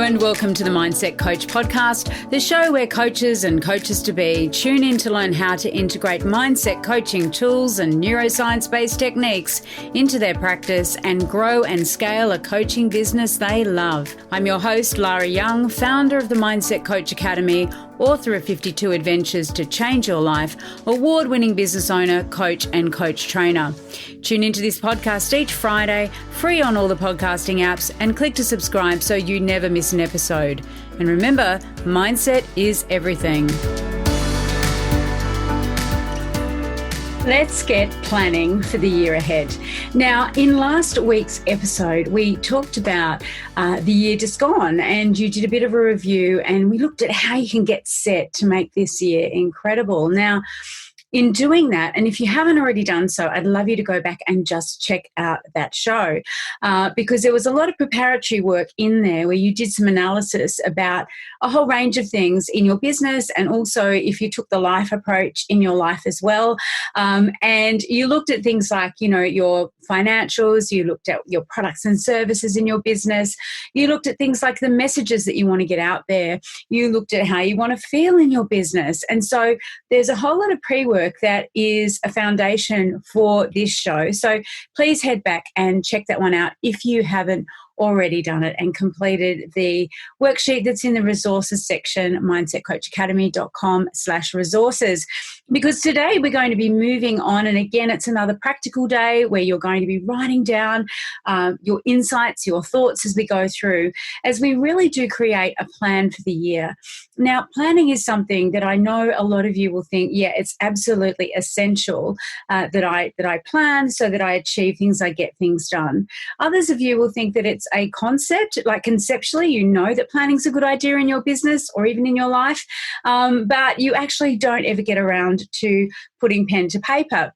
and welcome to the Mindset Coach podcast, the show where coaches and coaches-to-be tune in to learn how to integrate mindset coaching tools and neuroscience-based techniques into their practice and grow and scale a coaching business they love. I'm your host, Lara Young, founder of the Mindset Coach Academy, author of 52 Adventures to Change Your Life, award-winning business owner, coach and coach trainer. Tune into this podcast each Friday, free on all the podcasting apps, and click to subscribe so you never miss an episode. And remember, mindset is everything. Let's get planning for the year ahead. Now, in last week's episode, we talked about the year just gone, and you did a bit of a review, and we looked at how you can get set to make this year incredible. Now, in doing that, and if you haven't already done so, I'd love you to go back and just check out that show because there was a lot of preparatory work in there where you did some analysis about a whole range of things in your business, and also if you took the life approach in your life as well. And you looked at things like, your financials, you looked at your products and services in your business, you looked at things like the messages that you want to get out there, you looked at how you want to feel in your business. And so there's a whole lot of pre-work that is a foundation for this show. So please head back and check that one out if you haven't already done it and completed the worksheet that's in the resources section, mindsetcoachacademy.com/resources. Because today we're going to be moving on, and again, it's another practical day where you're going to be writing down your insights, your thoughts as we go through, as we really do create a plan for the year. Now, planning is something that I know a lot of you will think, yeah, it's absolutely essential that I plan so that I achieve things, I get things done. Others of you will think that it's a concept, like conceptually, you know that planning's a good idea in your business or even in your life, but you actually don't ever get around to putting pen to paper.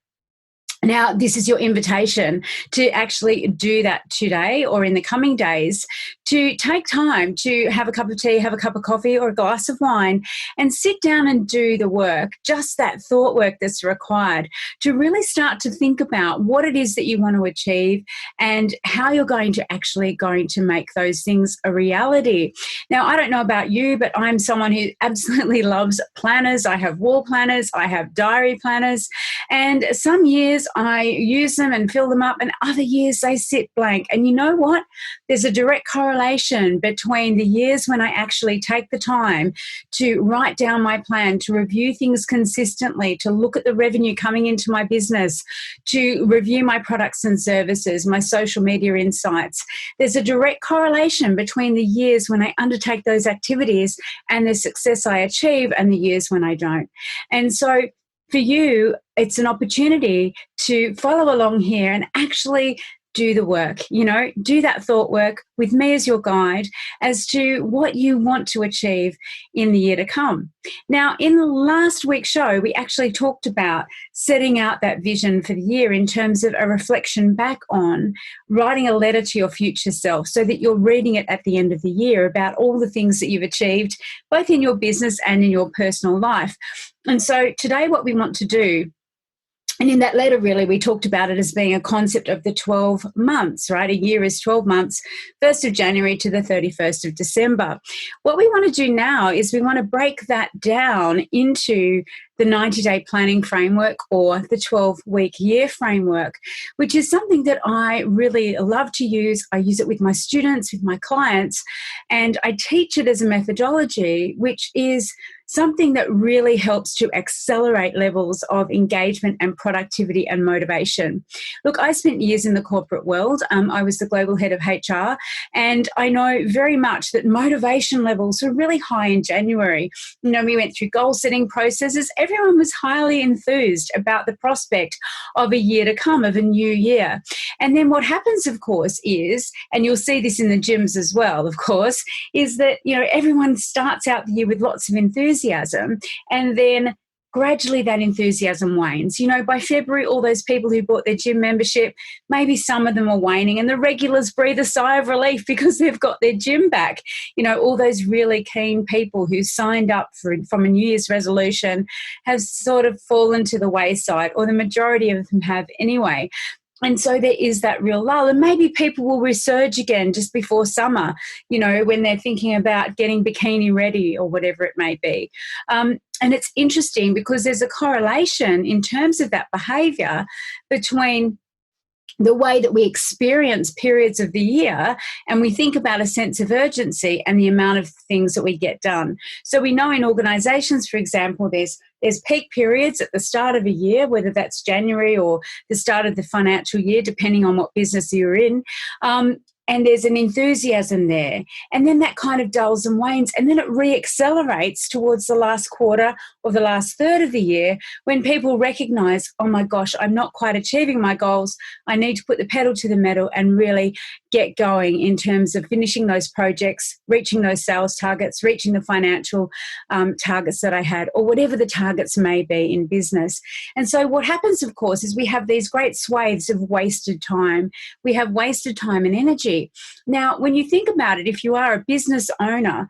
Now, this is your invitation to actually do that today or in the coming days, to take time to have a cup of tea, have a cup of coffee or a glass of wine and sit down and do the work, just that thought work that's required to really start to think about what it is that you want to achieve and how you're going to make those things a reality. Now, I don't know about you, but I'm someone who absolutely loves planners. I have wall planners, I have diary planners, and some years I use them and fill them up, and other years they sit blank. And you know what? There's a direct correlation between the years when I actually take the time to write down my plan, to review things consistently, to look at the revenue coming into my business, to review my products and services, my social media insights. There's a direct correlation between the years when I undertake those activities and the success I achieve and the years when I don't. And so for you, it's an opportunity to follow along here and actually do the work, do that thought work with me as your guide as to what you want to achieve in the year to come. Now, in the last week's show, we actually talked about setting out that vision for the year in terms of a reflection back on writing a letter to your future self so that you're reading it at the end of the year about all the things that you've achieved, both in your business and in your personal life. And so today what we want to do, and in that letter, really, we talked about it as being a concept of the 12 months, right? A year is 12 months, 1st of January to the 31st of December. What we want to do now is we want to break that down into the 90-day planning framework or the 12-week year framework, which is something that I really love to use. I use it with my students, with my clients, and I teach it as a methodology, which is something that really helps to accelerate levels of engagement and productivity and motivation. Look, I spent years in the corporate world. I was the global head of HR, and I know very much that motivation levels were really high in January. We went through goal-setting processes. Everyone was highly enthused about the prospect of a year to come, of a new year. And then what happens, of course, is, and you'll see this in the gyms as well, of course, is that, everyone starts out the year with lots of enthusiasm, and then gradually that enthusiasm wanes. By February, all those people who bought their gym membership, maybe some of them are waning, and the regulars breathe a sigh of relief because they've got their gym back. All those really keen people who signed up from a New Year's resolution have sort of fallen to the wayside, or the majority of them have anyway. And so there is that real lull. And maybe people will resurge again just before summer, when they're thinking about getting bikini ready or whatever it may be. And it's interesting because there's a correlation in terms of that behavior between the way that we experience periods of the year, and we think about a sense of urgency and the amount of things that we get done. So we know in organizations, for example, there's peak periods at the start of a year, whether that's January or the start of the financial year, depending on what business you're in. And there's an enthusiasm there. And then that kind of dulls and wanes. And then it re-accelerates towards the last quarter or the last third of the year when people recognize, oh my gosh, I'm not quite achieving my goals. I need to put the pedal to the metal and really get going in terms of finishing those projects, reaching those sales targets, reaching the financial targets that I had, or whatever the targets may be in business. And so what happens, of course, is we have these great swathes of wasted time. We have wasted time and energy. Now, when you think about it, if you are a business owner,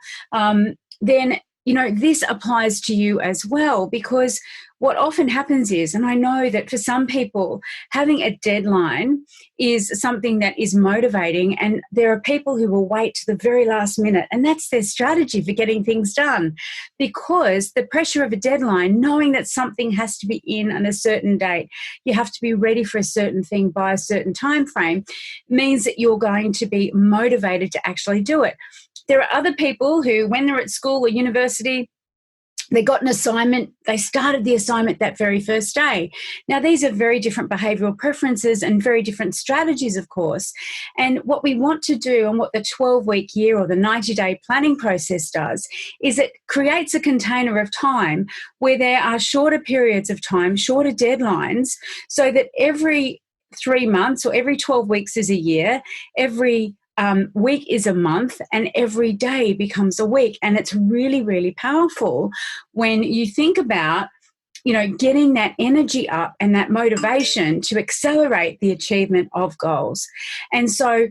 then this applies to you as well, because what often happens is, and I know that for some people, having a deadline is something that is motivating, and there are people who will wait to the very last minute, and that's their strategy for getting things done, because the pressure of a deadline, knowing that something has to be in on a certain date, you have to be ready for a certain thing by a certain time frame, means that you're going to be motivated to actually do it. There are other people who, when they're at school or university, they got an assignment, they started the assignment that very first day. Now, these are very different behavioural preferences and very different strategies, of course. And what we want to do, and what the 12-week year or the 90-day planning process does, is it creates a container of time where there are shorter periods of time, shorter deadlines, so that every 3 months or every 12 weeks is a year, every week is a month, and every day becomes a week. And it's really, really powerful when you think about, getting that energy up and that motivation to accelerate the achievement of goals. And so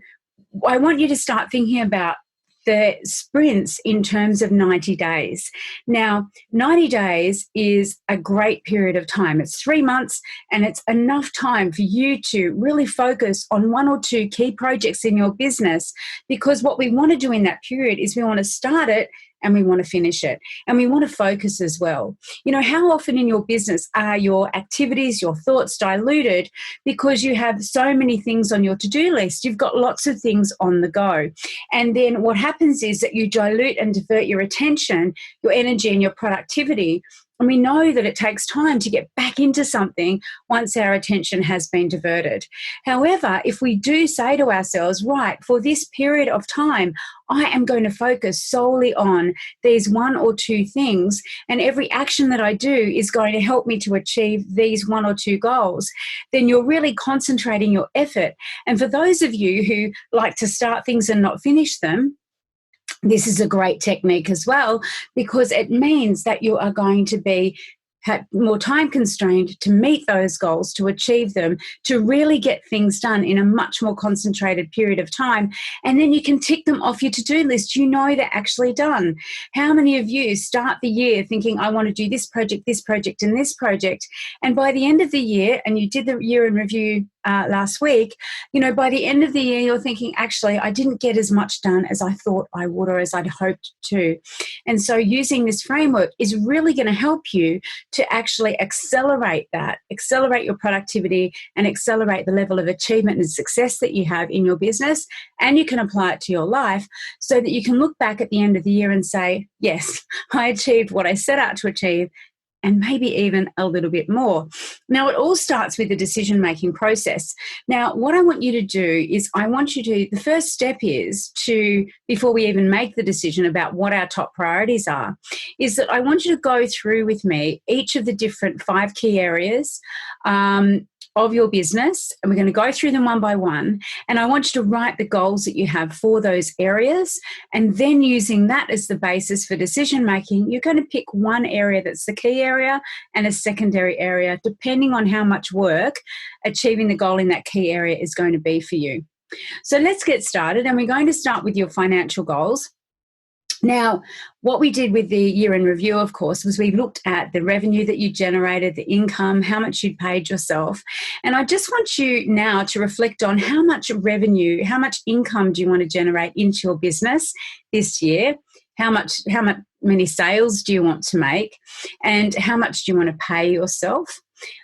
I want you to start thinking about the sprints in terms of 90 days. Now, 90 days is a great period of time. It's 3 months, and it's enough time for you to really focus on 1 or 2 key projects in your business, because what we want to do in that period is we want to start it and we want to finish it, and we want to focus as well. How often in your business are your activities, your thoughts diluted because you have so many things on your to-do list? You've got lots of things on the go. And then what happens is that you dilute and divert your attention, your energy, and your productivity. And we know that it takes time to get back into something once our attention has been diverted. However, if we do say to ourselves, right, for this period of time, I am going to focus solely on these 1 or 2 things, and every action that I do is going to help me to achieve these 1 or 2 goals, then you're really concentrating your effort. And for those of you who like to start things and not finish them, this is a great technique as well, because it means that you are going to be more time constrained to meet those goals, to achieve them, to really get things done in a much more concentrated period of time. And then you can tick them off your to-do list. They're actually done. How many of you start the year thinking, I want to do this project, and this project? And by the end of the year, and you did the year in review last week, by the end of the year, you're thinking, actually, I didn't get as much done as I thought I would, or as I'd hoped to. And so using this framework is really going to help you to actually accelerate your productivity, and accelerate the level of achievement and success that you have in your business. And you can apply it to your life, so that you can look back at the end of the year and say, yes, I achieved what I set out to achieve, and maybe even a little bit more. Now, it all starts with the decision-making process. Now, what I want you to do is, the first step is to, before we even make the decision about what our top priorities are, is that I want you to go through with me each of the different 5 key areas of your business, and we're going to go through them one by one. And I want you to write the goals that you have for those areas, and then using that as the basis for decision making, you're going to pick one area that's the key area and a secondary area, depending on how much work achieving the goal in that key area is going to be for you. So let's get started, and we're going to start with your financial goals. Now, what we did with the year-end review, of course, was we looked at the revenue that you generated, the income, how much you'd paid yourself. And I just want you now to reflect on how much revenue, how much income do you want to generate into your business this year? Many sales do you want to make? And how much do you want to pay yourself?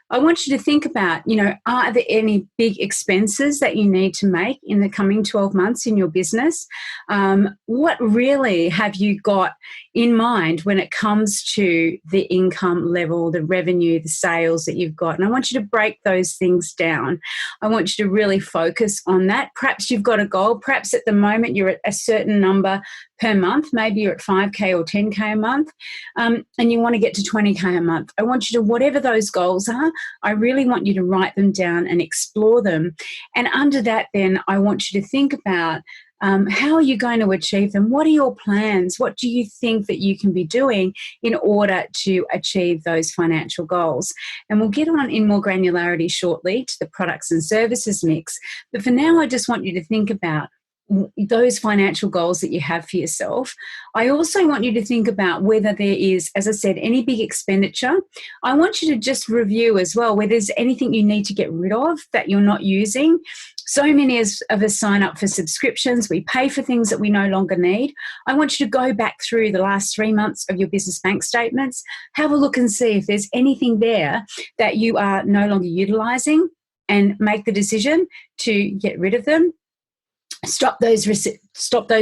I want you to think about, are there any big expenses that you need to make in the coming 12 months in your business? What really have you got in mind when it comes to the income level, the revenue, the sales that you've got? And I want you to break those things down. I want you to really focus on that. Perhaps you've got a goal. Perhaps at the moment you're at a certain number per month. Maybe you're at 5K or 10K a month, and you want to get to 20K a month. I want you to, whatever those goals are, I really want you to write them down and explore them. And under that, then I want you to think about how are you going to achieve them? What are your plans? What do you think that you can be doing in order to achieve those financial goals? And we'll get on in more granularity shortly to the products and services mix. But for now, I just want you to think about those financial goals that you have for yourself. I also want you to think about whether there is, as I said, any big expenditure. I want you to just review as well whether there's anything you need to get rid of that you're not using. So many of us sign up for subscriptions. We pay for things that we no longer need. I want you to go back through the last 3 months of your business bank statements, have a look and see if there's anything there that you are no longer utilizing, and make the decision to get rid of them. Stop those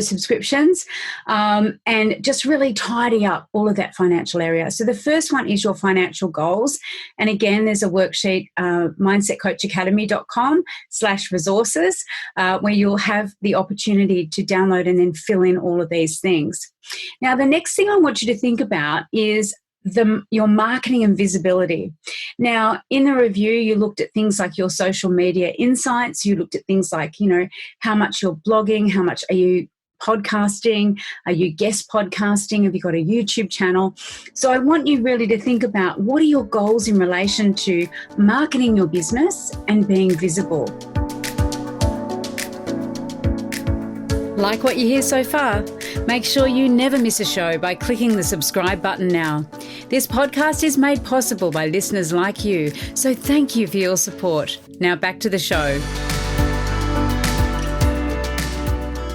subscriptions, and just really tidy up all of that financial area. So the first one is your financial goals. And again, there's a worksheet, mindsetcoachacademy.com/resources, where you'll have the opportunity to download and then fill in all of these things. Now, the next thing I want you to think about is your marketing and visibility. Now, in the review, you looked at things like your social media insights. You looked at things like, how much you're blogging, how much are you podcasting, are you guest podcasting, have you got a YouTube channel? So I want you really to think about what are your goals in relation to marketing your business and being visible. Like what you hear so far? Make sure you never miss a show by clicking the subscribe button now. This podcast is made possible by listeners like you, so thank you for your support. Now back to the show.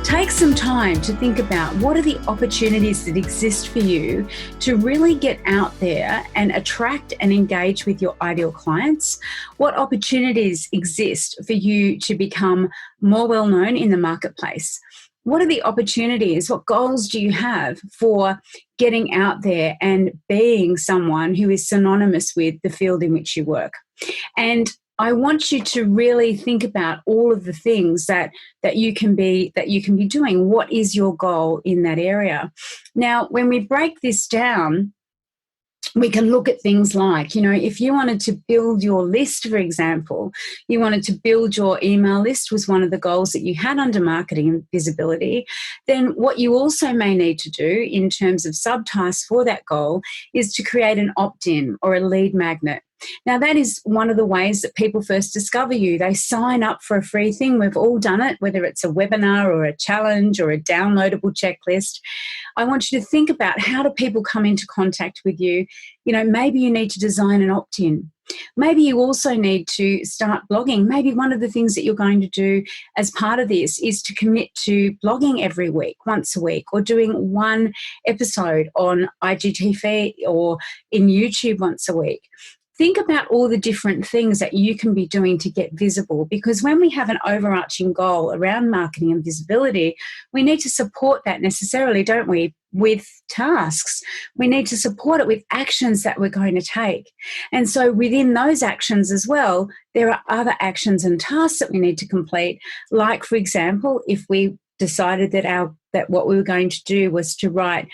Take some time to think about what are the opportunities that exist for you to really get out there and attract and engage with your ideal clients. What opportunities exist for you to become more well-known in the marketplace? What are the opportunities? What goals do you have for getting out there and being someone who is synonymous with the field in which you work? And I want you to really think about all of the things that you can be doing. What is your goal in that area? Now, when we break this down, we can look at things like, if you wanted to build your list, for example, you wanted to build your email list was one of the goals that you had under marketing and visibility, then what you also may need to do in terms of subtasks for that goal is to create an opt-in or a lead magnet. Now, that is one of the ways that people first discover you. They sign up for a free thing. We've all done it, whether it's a webinar or a challenge or a downloadable checklist. I want you to think about, how do people come into contact with you? Maybe you need to design an opt-in. Maybe you also need to start blogging. Maybe one of the things that you're going to do as part of this is to commit to blogging every week, once a week, or doing one episode on IGTV or in YouTube once a week. Think about all the different things that you can be doing to get visible, because when we have an overarching goal around marketing and visibility, we need to support that necessarily, don't we, with tasks. We need to support it with actions that we're going to take. And so within those actions as well, there are other actions and tasks that we need to complete. Like, for example, if we decided that what we were going to do was to write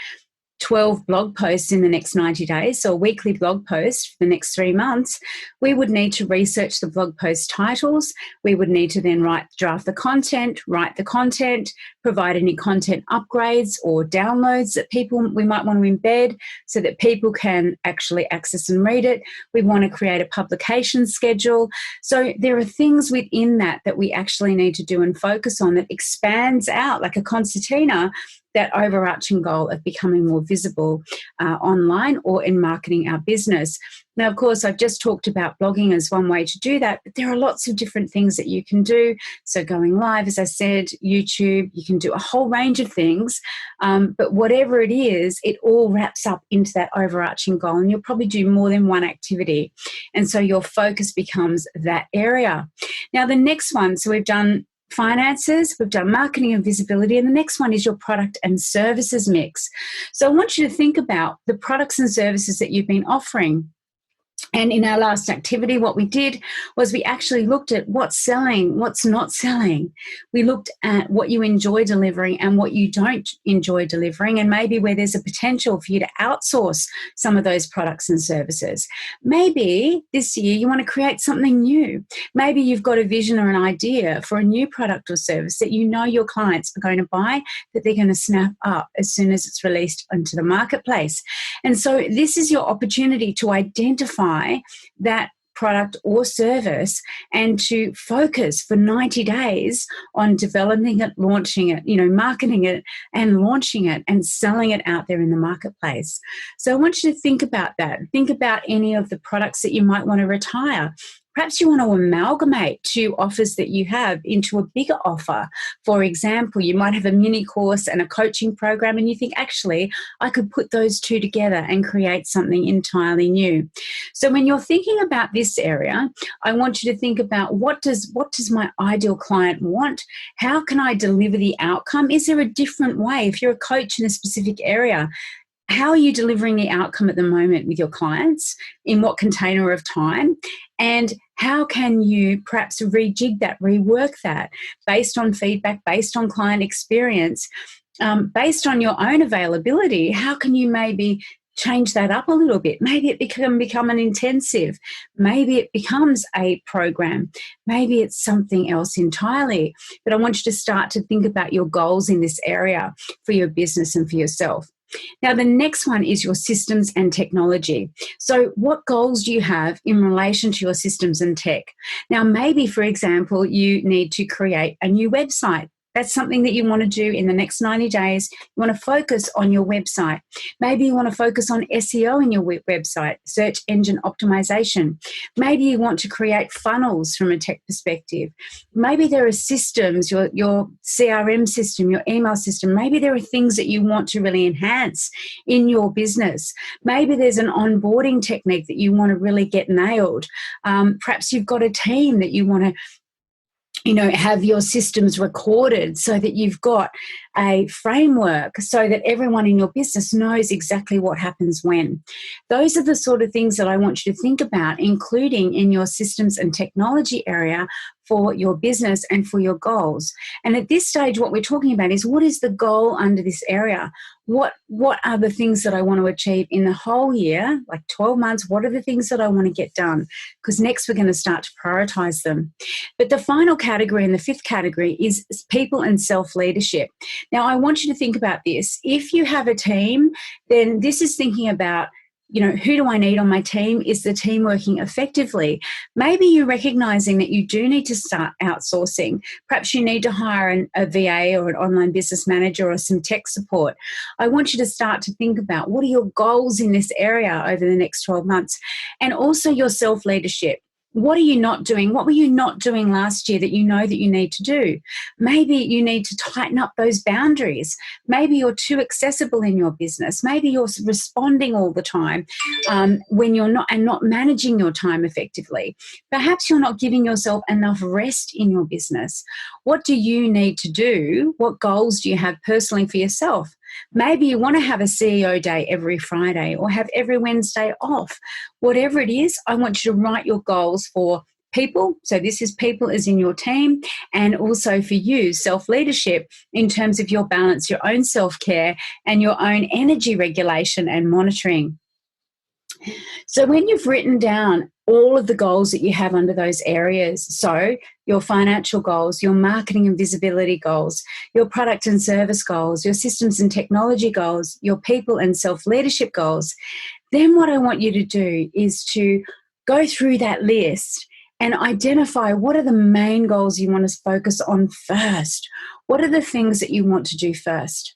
12 blog posts in the next 90 days, so a weekly blog post for the next 3 months, we would need to research the blog post titles. We would need to then draft the content, write the content, provide any content upgrades or downloads that we might want to embed so that people can actually access and read it. We want to create a publication schedule. So there are things within that we actually need to do and focus on that expands out like a concertina, that overarching goal of becoming more visible online or in marketing our business. Now, of course, I've just talked about blogging as one way to do that, but there are lots of different things that you can do. So going live, as I said, YouTube, you can do a whole range of things. But whatever it is, it all wraps up into that overarching goal. And you'll probably do more than one activity. And so your focus becomes that area. Now, the next one, so we've done finances, we've done marketing and visibility, and the next one is your product and services mix. So I want you to think about the products and services that you've been offering. And in our last activity, what we did was we actually looked at what's selling, what's not selling. We looked at what you enjoy delivering and what you don't enjoy delivering, and maybe where there's a potential for you to outsource some of those products and services. Maybe this year you want to create something new. Maybe you've got a vision or an idea for a new product or service that you know your clients are going to buy, that they're going to snap up as soon as it's released into the marketplace. And so this is your opportunity to identify that product or service and to focus for 90 days on developing it, launching it, marketing it and launching it and selling it out there in the marketplace. So I want you to think about that. Think about any of the products that you might want to retire. Perhaps you want to amalgamate 2 offers that you have into a bigger offer. For example, you might have a mini course and a coaching program, and you think, actually, I could put those 2 together and create something entirely new. So when you're thinking about this area, I want you to think about what does my ideal client want? How can I deliver the outcome? Is there a different way? If you're a coach in a specific area, how are you delivering the outcome at the moment with your clients? In what container of time? And how can you perhaps rejig that, rework that based on feedback, based on client experience, based on your own availability? How can you maybe change that up a little bit? Maybe it can become an intensive. Maybe it becomes a program. Maybe it's something else entirely. But I want you to start to think about your goals in this area for your business and for yourself. Now, the next one is your systems and technology. So what goals do you have in relation to your systems and tech? Now, maybe, for example, you need to create a new website. That's something that you want to do in the next 90 days. You want to focus on your website. Maybe you want to focus on SEO in your website, search engine optimization. Maybe you want to create funnels from a tech perspective. Maybe there are systems, your CRM system, your email system. Maybe there are things that you want to really enhance in your business. Maybe there's an onboarding technique that you want to really get nailed. Perhaps you've got a team that you want to have your systems recorded so that you've got a framework so that everyone in your business knows exactly what happens when. Those are the sort of things that I want you to think about, including in your systems and technology area for your business and for your goals. And at this stage, what we're talking about is, what is the goal under this area? What are the things that I want to achieve in the whole year, like 12 months? What are the things that I want to get done? Because next we're going to start to prioritize them. But the final category and the 5th category is people and self-leadership. Now, I want you to think about this. If you have a team, then this is thinking about, who do I need on my team? Is the team working effectively? Maybe you're recognizing that you do need to start outsourcing. Perhaps you need to hire a VA or an online business manager or some tech support. I want you to start to think about, what are your goals in this area over the next 12 months? And also your self-leadership. What are you not doing? What were you not doing last year that you know that you need to do? Maybe you need to tighten up those boundaries. Maybe you're too accessible in your business. Maybe you're responding all the time when you're not, and not managing your time effectively. Perhaps you're not giving yourself enough rest in your business. What do you need to do? What goals do you have personally for yourself? Maybe you want to have a CEO day every Friday or have every Wednesday off. Whatever it is, I want you to write your goals for people. So this is people as in your team, and also for you, self-leadership in terms of your balance, your own self-care, and your own energy regulation and monitoring. So when you've written down all of the goals that you have under those areas, so your financial goals, your marketing and visibility goals, your product and service goals, your systems and technology goals, your people and self-leadership goals, then what I want you to do is to go through that list and identify what are the main goals you want to focus on first. What are the things that you want to do first?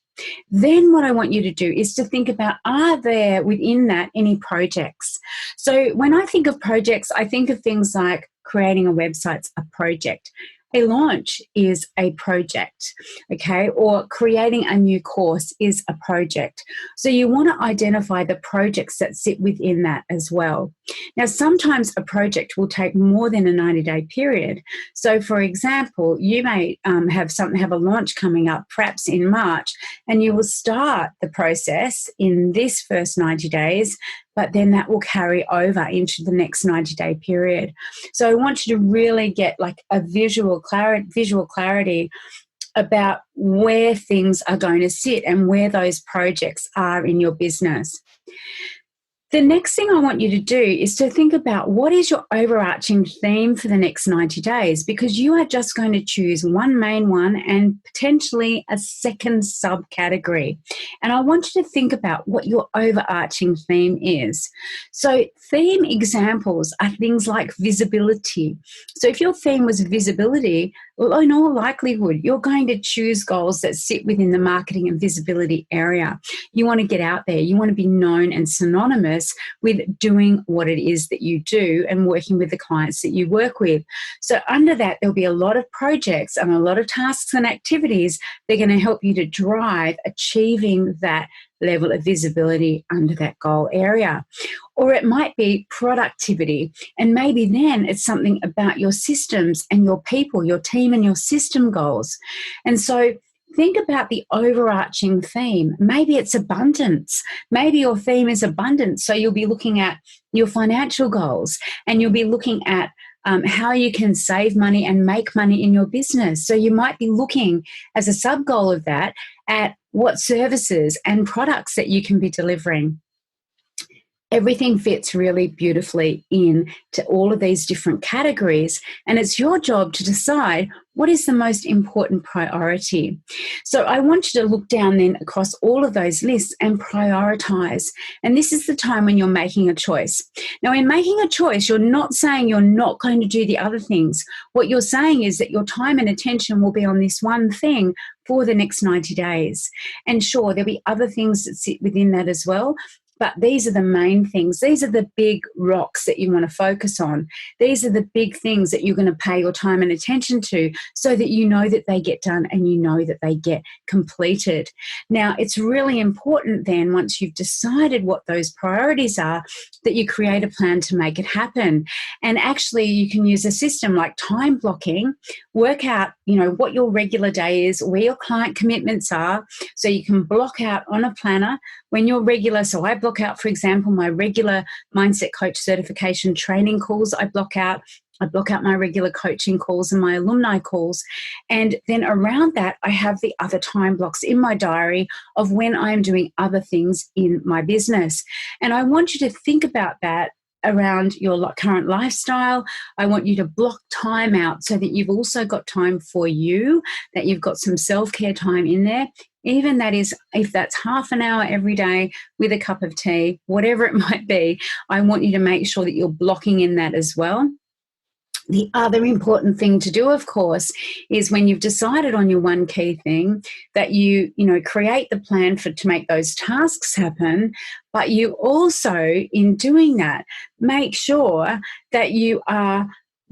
Then what I want you to do is to think about, are there within that any projects? So when I think of projects, I think of things like creating a website's a project. A launch is a project, okay? Or creating a new course is a project. So you want to identify the projects that sit within that as well. Now, sometimes a project will take more than a 90-day period. So, for example, you may have a launch coming up, perhaps in March, and you will start the process in this first 90 days, but then that will carry over into the next 90-day period. So I want you to really get like a visual clarity about where things are going to sit and where those projects are in your business. The next thing I want you to do is to think about what is your overarching theme for the next 90 days, because you are just going to choose one main one and potentially a second subcategory. And I want you to think about what your overarching theme is. So theme examples are things like visibility. So if your theme was visibility, well, in all likelihood, you're going to choose goals that sit within the marketing and visibility area. You want to get out there. You want to be known and synonymous with doing what it is that you do and working with the clients that you work with. So under that, there'll be a lot of projects and a lot of tasks and activities that are going to help you to drive achieving that level of visibility under that goal area. Or it might be productivity, and maybe then it's something about your systems and your people, your team and your system goals. And so think about the overarching theme. Maybe it's abundance. Maybe your theme is abundance. So you'll be looking at your financial goals, and you'll be looking at how you can save money and make money in your business. So you might be looking as a sub-goal of that at what services and products that you can be delivering. Everything fits really beautifully into all of these different categories, and it's your job to decide what is the most important priority. So I want you to look down then across all of those lists and prioritize. And this is the time when you're making a choice. Now, in making a choice, you're not saying you're not going to do the other things. What you're saying is that your time and attention will be on this one thing for the next 90 days. And sure, there'll be other things that sit within that as well. But these are the main things. These are the big rocks that you want to focus on. These are the big things that you're going to pay your time and attention to, so that you know that they get done and you know that they get completed. Now, it's really important then, once you've decided what those priorities are, that you create a plan to make it happen. And actually, you can use a system like time blocking, work out, what your regular day is, where your client commitments are, so you can block out on a planner when you're regular. So I block out, for example, my regular Mindset Coach certification training calls. I block out my regular coaching calls and my alumni calls. And then around that, I have the other time blocks in my diary of when I'm doing other things in my business. And I want you to think about that around your current lifestyle. I want you to block time out so that you've also got time for you, that you've got some self-care time in there. Even that is, if that's half an hour every day with a cup of tea, whatever it might be, I want you to make sure that you're blocking in that as well. The other important thing to do, of course, is when you've decided on your one key thing, that you create the plan to make those tasks happen, but you also, in doing that, make sure that you are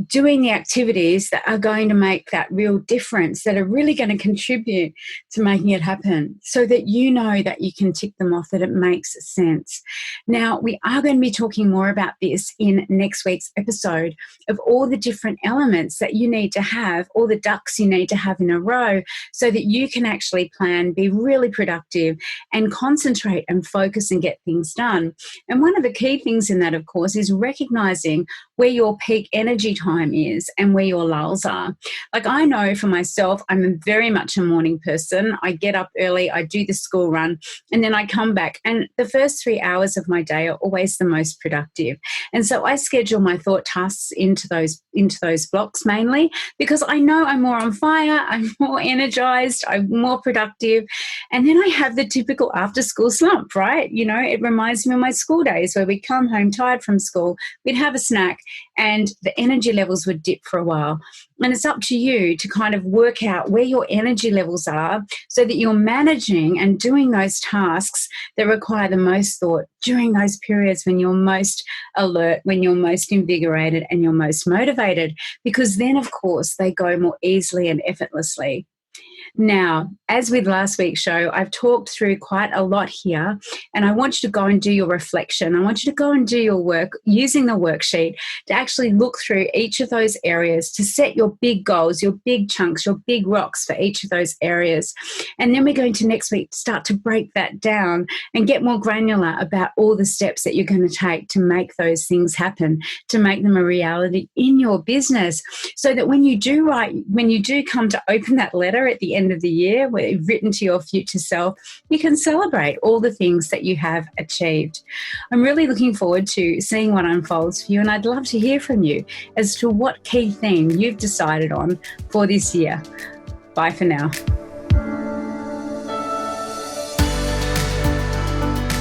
doing the activities that are going to make that real difference, that are really going to contribute to making it happen, so that you know that you can tick them off, that it makes sense. Now, we are going to be talking more about this in next week's episode, of all the different elements that you need to have, all the ducks you need to have in a row, so that you can actually plan, be really productive, and concentrate and focus and get things done. And one of the key things in that, of course, is recognizing where your peak energy time is and where your lulls are. Like, I know for myself, I'm very much a morning person. I get up early, I do the school run, and then I come back. And the first 3 hours of my day are always the most productive. And so I schedule my thought tasks into those blocks mainly, because I know I'm more on fire, I'm more energized, I'm more productive. And then I have the typical after school slump, right? It reminds me of my school days where we'd come home tired from school, we'd have a snack, and the energy levels would dip for a while. And it's up to you to kind of work out where your energy levels are so that you're managing and doing those tasks that require the most thought during those periods when you're most alert, when you're most invigorated and you're most motivated, because then, of course, they go more easily and effortlessly. Now, as with last week's show, I've talked through quite a lot here, and I want you to go and do your reflection. I want you to go and do your work using the worksheet to actually look through each of those areas, to set your big goals, your big chunks, your big rocks for each of those areas. And then we're going to next week start to break that down and get more granular about all the steps that you're going to take to make those things happen, to make them a reality in your business, so that when you do come to open that letter at the end of the year where you've written to your future self, you can celebrate all the things that you have achieved. I'm really looking forward to seeing what unfolds for you, and I'd love to hear from you as to what key theme you've decided on for this year. Bye for now.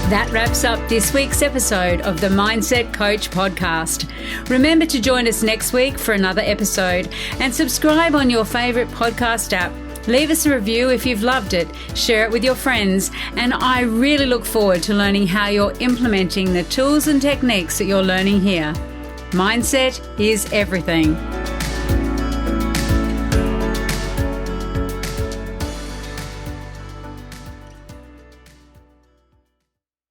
That wraps up this week's episode of the Mindset Coach podcast. Remember to join us next week for another episode, and subscribe on your favourite podcast app. Leave us a review if you've loved it, share it with your friends, and I really look forward to learning how you're implementing the tools and techniques that you're learning here. Mindset is everything.